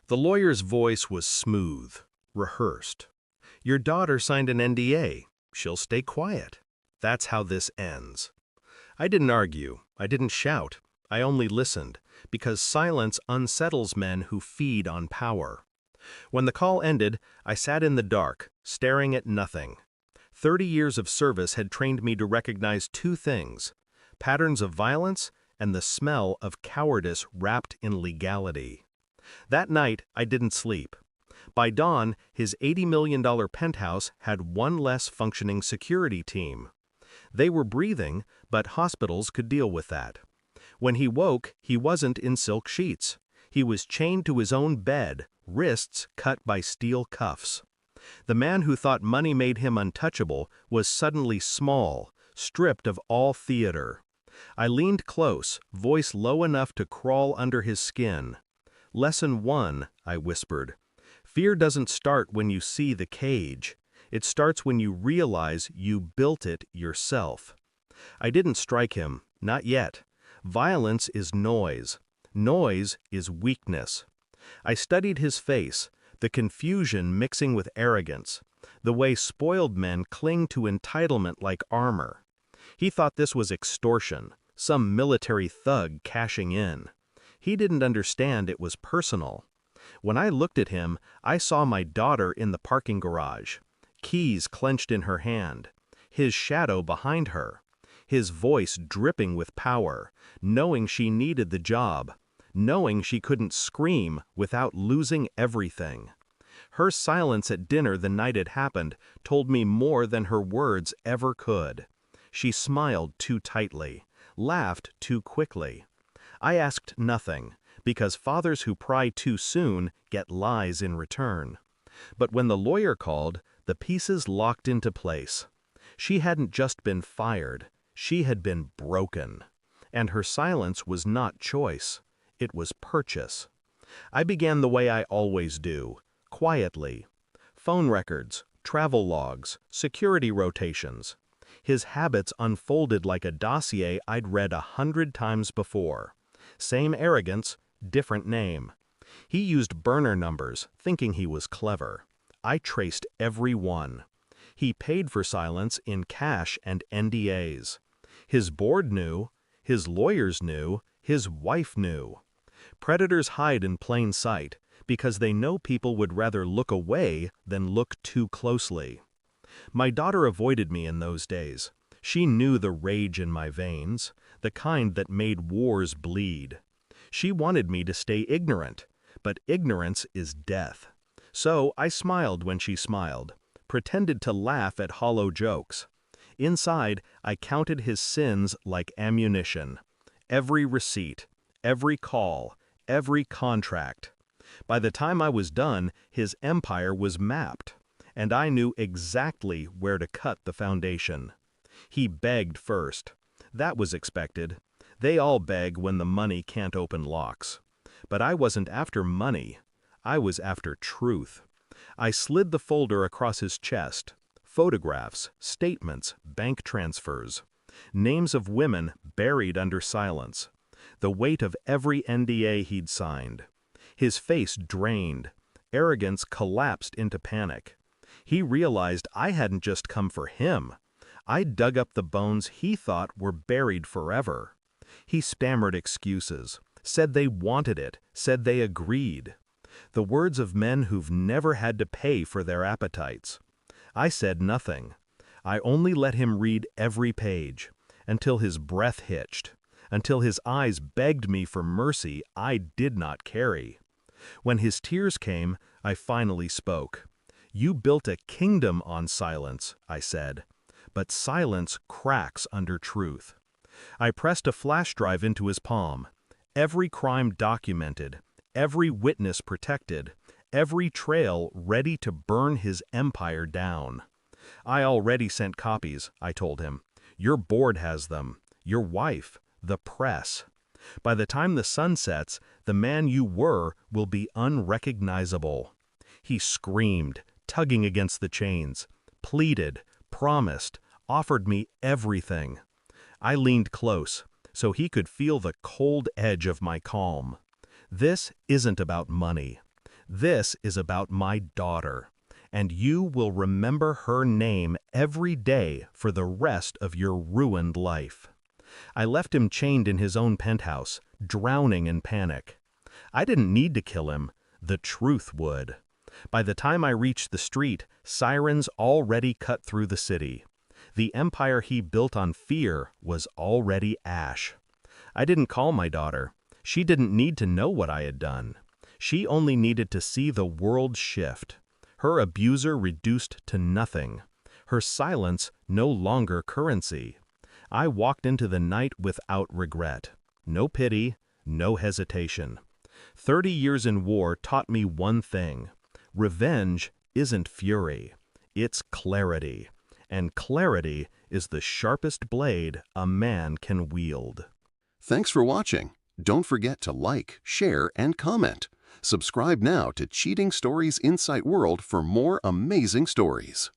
The lawyer's voice was smooth, rehearsed. Your daughter signed an NDA. She'll stay quiet. That's how this ends. I didn't argue. I didn't shout. I only listened, because silence unsettles men who feed on power. When the call ended, I sat in the dark, staring at nothing. 30 years of service had trained me to recognize two things: patterns of violence and the smell of cowardice wrapped in legality. That night, I didn't sleep. By dawn, his $80 million penthouse had one less functioning security team. They were breathing, but hospitals could deal with that. When he woke, he wasn't in silk sheets. He was chained to his own bed, wrists cut by steel cuffs. The man who thought money made him untouchable was suddenly small, stripped of all theater. I leaned close, voice low enough to crawl under his skin. Lesson 1, I whispered. Fear doesn't start when you see the cage. It starts when you realize you built it yourself. I didn't strike him, not yet. Violence is noise. Noise is weakness. I studied his face, the confusion mixing with arrogance, the way spoiled men cling to entitlement like armor. He thought this was extortion, some military thug cashing in. He didn't understand it was personal. When I looked at him, I saw my daughter in the parking garage, keys clenched in her hand, his shadow behind her, his voice dripping with power, knowing she needed the job, knowing she couldn't scream without losing everything. Her silence at dinner the night it happened told me more than her words ever could. She smiled too tightly, laughed too quickly. I asked nothing, because fathers who pry too soon get lies in return. But when the lawyer called, the pieces locked into place. She hadn't just been fired, she had been broken. And her silence was not choice, it was purchase. I began the way I always do, quietly. Phone records, travel logs, security rotations. His habits unfolded like a dossier I'd read 100 times before. Same arrogance, different name. He used burner numbers, thinking he was clever. I traced every one. He paid for silence in cash and NDAs. His board knew, his lawyers knew, his wife knew. Predators hide in plain sight because they know people would rather look away than look too closely. My daughter avoided me in those days. She knew the rage in my veins, the kind that made wars bleed. She wanted me to stay ignorant, but ignorance is death. So I smiled when she smiled, pretended to laugh at hollow jokes. Inside, I counted his sins like ammunition. Every receipt, every call, every contract. By the time I was done, his empire was mapped, and I knew exactly where to cut the foundation. He begged first. That was expected. They all beg when the money can't open locks. But I wasn't after money. I was after truth. I slid the folder across his chest. Photographs, statements, bank transfers. Names of women buried under silence. The weight of every NDA he'd signed. His face drained. Arrogance collapsed into panic. He realized I hadn't just come for him. I dug up the bones he thought were buried forever. He stammered excuses, said they wanted it, said they agreed. The words of men who've never had to pay for their appetites. I said nothing. I only let him read every page, until his breath hitched, until his eyes begged me for mercy I did not carry. When his tears came, I finally spoke. You built a kingdom on silence, I said. But silence cracks under truth. I pressed a flash drive into his palm. Every crime documented, every witness protected, every trail ready to burn his empire down. I already sent copies, I told him. Your board has them, your wife, the press. By the time the sun sets, the man you were will be unrecognizable. He screamed, tugging against the chains, pleaded, promised, offered me everything. I leaned close, so he could feel the cold edge of my calm. This isn't about money. This is about my daughter, and you will remember her name every day for the rest of your ruined life. I left him chained in his own penthouse, drowning in panic. I didn't need to kill him. The truth would. By the time I reached the street, sirens already cut through the city. The empire he built on fear was already ash. I didn't call my daughter. She didn't need to know what I had done. She only needed to see the world shift. Her abuser reduced to nothing. Her silence no longer currency. I walked into the night without regret. No pity, no hesitation. 30 years in war taught me one thing. Revenge isn't fury. It's clarity. And clarity is the sharpest blade a man can wield. Thanks for watching. Don't forget to like, share, and comment. Subscribe now to Cheating Stories Insight World for more amazing stories.